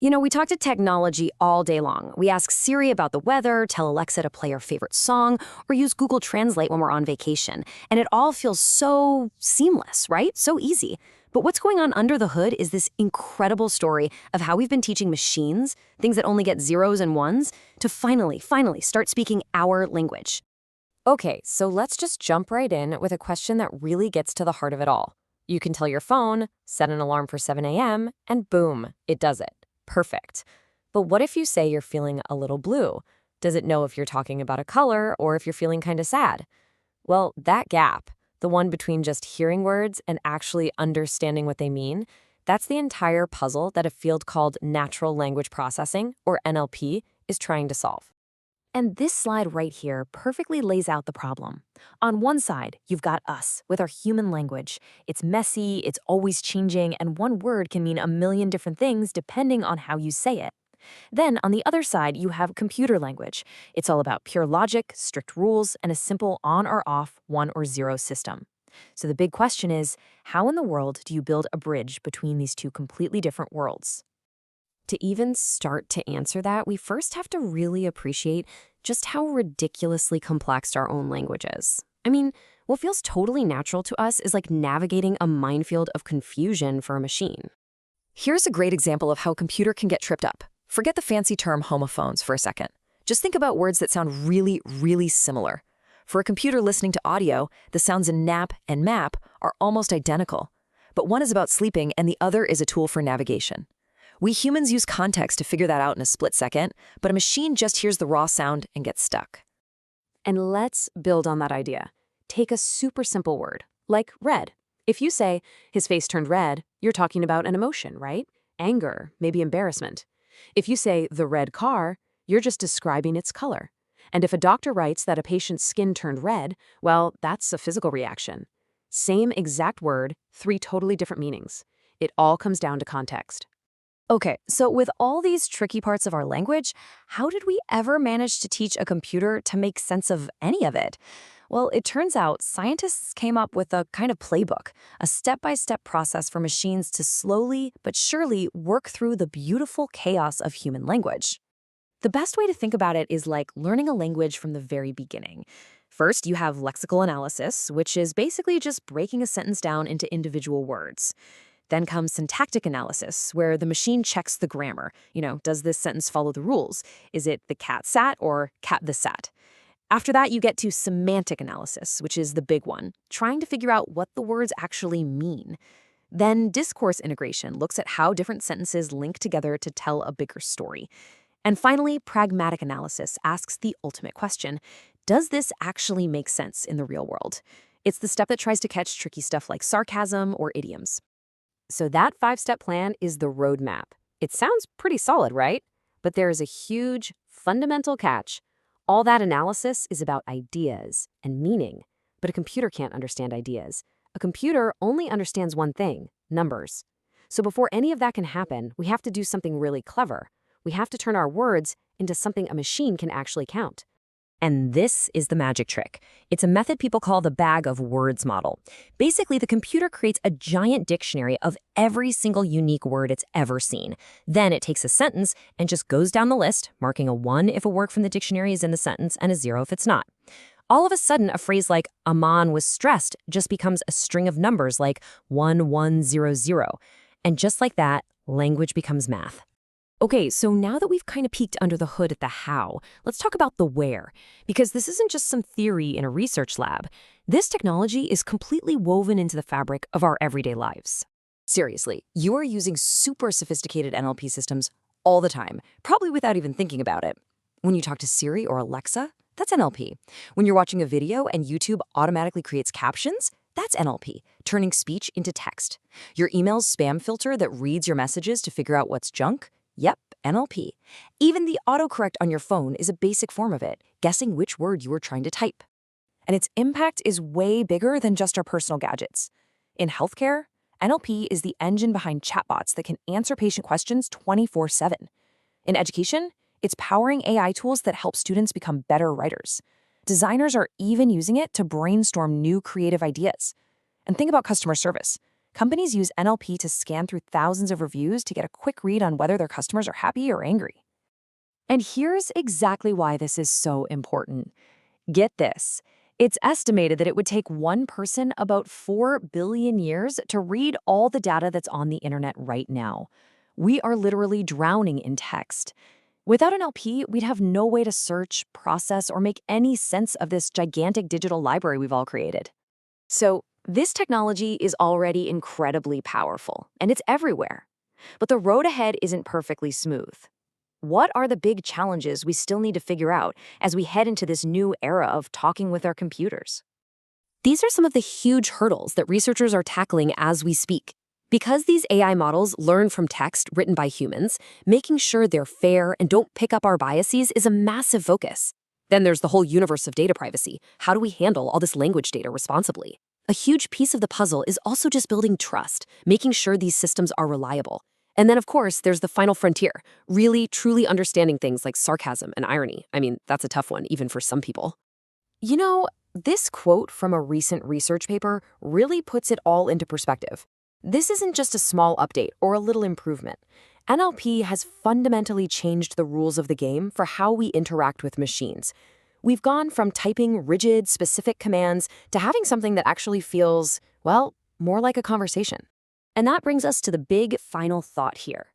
We talk to technology all day long. We ask Siri about the weather, tell Alexa to play our favorite song, or use Google Translate when we're on vacation. And it all feels so seamless, right? So easy. But what's going on under the hood is this incredible story of how we've been teaching machines, things that only get zeros and ones, to finally start speaking our language. Okay, so let's just jump right in with a question that really gets to the heart of it all. You can tell your phone, set an alarm for 7 a.m., and boom, it does it. Perfect. But what if you say you're feeling a little blue? Does it know if you're talking about a color or if you're feeling kind of sad? Well, that gap, the one between just hearing words and actually understanding what they mean, that's the entire puzzle that a field called natural language processing, or NLP, is trying to solve. And this slide right here perfectly lays out the problem. On one side, you've got us with our human language. It's messy, it's always changing, and one word can mean a million different things depending on how you say it. Then, on the other side, you have computer language. It's all about pure logic, strict rules, and a simple on or off, 1 or 0 system. So the big question is, how in the world do you build a bridge between these two completely different worlds? To even start to answer that, we first have to really appreciate just how ridiculously complex our own language is. I mean, what feels totally natural to us is like navigating a minefield of confusion for a machine. Here's a great example of how a computer can get tripped up. Forget the fancy term homophones for a second. Just think about words that sound really similar. For a computer listening to audio, the sounds in nap and map are almost identical. But one is about sleeping and the other is a tool for navigation. We humans use context to figure that out in a split second, but a machine just hears the raw sound and gets stuck. And let's build on that idea. Take a super simple word, like red. If you say, his face turned red, you're talking about an emotion, right? Anger, maybe embarrassment. If you say, the red car, you're just describing its color. And if a doctor writes that a patient's skin turned red, well, that's a physical reaction. Same exact word, 3 totally different meanings. It all comes down to context. Okay, so with all these tricky parts of our language, how did we ever manage to teach a computer to make sense of any of it? Well, it turns out scientists came up with a kind of playbook, a step-by-step process for machines to slowly but surely work through the beautiful chaos of human language. The best way to think about it is like learning a language from the very beginning. First, you have lexical analysis, which is basically just breaking a sentence down into individual words. Then comes syntactic analysis, where the machine checks the grammar. Does this sentence follow the rules? Is it the cat sat or cat the sat? After that, you get to semantic analysis, which is the big one, trying to figure out what the words actually mean. Then discourse integration looks at how different sentences link together to tell a bigger story. And finally, pragmatic analysis asks the ultimate question: does this actually make sense in the real world? It's the step that tries to catch tricky stuff like sarcasm or idioms. So that 5-step plan is the roadmap. It sounds pretty solid, right? But there is a huge, fundamental catch. All that analysis is about ideas and meaning. But a computer can't understand ideas. A computer only understands one thing: numbers. So before any of that can happen, we have to do something really clever. We have to turn our words into something a machine can actually count. And this is the magic trick. It's a method people call the bag of words model. Basically, the computer creates a giant dictionary of every single unique word it's ever seen. Then it takes a sentence and just goes down the list, marking a 1 if a word from the dictionary is in the sentence and a 0 if it's not. All of a sudden, a phrase like Aman was stressed just becomes a string of numbers like 1100. And just like that, language becomes math. Okay, so now that we've kind of peeked under the hood at the how, let's talk about the where. Because this isn't just some theory in a research lab. This technology is completely woven into the fabric of our everyday lives. Seriously, you are using super sophisticated NLP systems all the time, probably without even thinking about it. When you talk to Siri or Alexa, that's NLP. When you're watching a video and YouTube automatically creates captions, that's NLP, turning speech into text. Your email's spam filter that reads your messages to figure out what's junk? Yep, NLP. Even the autocorrect on your phone is a basic form of it, guessing which word you were trying to type. And its impact is way bigger than just our personal gadgets. In healthcare, NLP is the engine behind chatbots that can answer patient questions 24/7. In education, it's powering AI tools that help students become better writers. Designers are even using it to brainstorm new creative ideas. And think about customer service. Companies use NLP to scan through thousands of reviews to get a quick read on whether their customers are happy or angry. And here's exactly why this is so important. Get this. It's estimated that it would take one person about 4 billion years to read all the data that's on the internet right now. We are literally drowning in text. Without an LP, we'd have no way to search, process, or make any sense of this gigantic digital library we've all created. So, this technology is already incredibly powerful, and it's everywhere. But the road ahead isn't perfectly smooth. What are the big challenges we still need to figure out as we head into this new era of talking with our computers? These are some of the huge hurdles that researchers are tackling as we speak. Because these AI models learn from text written by humans, making sure they're fair and don't pick up our biases is a massive focus. Then there's the whole universe of data privacy. How do we handle all this language data responsibly? A huge piece of the puzzle is also just building trust, making sure these systems are reliable. And then, of course, there's the final frontier, really, truly understanding things like sarcasm and irony. I mean, that's a tough one, even for some people. You know, this quote from a recent research paper really puts it all into perspective. This isn't just a small update or a little improvement. NLP has fundamentally changed the rules of the game for how we interact with machines. We've gone from typing rigid, specific commands to having something that actually feels, well, more like a conversation. And that brings us to the big final thought here.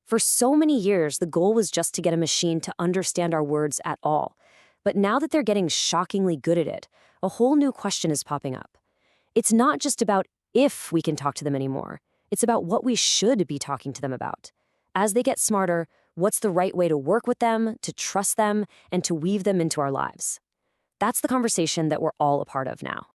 For so many years, the goal was just to get a machine to understand our words at all. But now that they're getting shockingly good at it, a whole new question is popping up. It's not just about if we can talk to them anymore. It's about what we should be talking to them about. As they get smarter, what's the right way to work with them, to trust them, and to weave them into our lives? That's the conversation that we're all a part of now.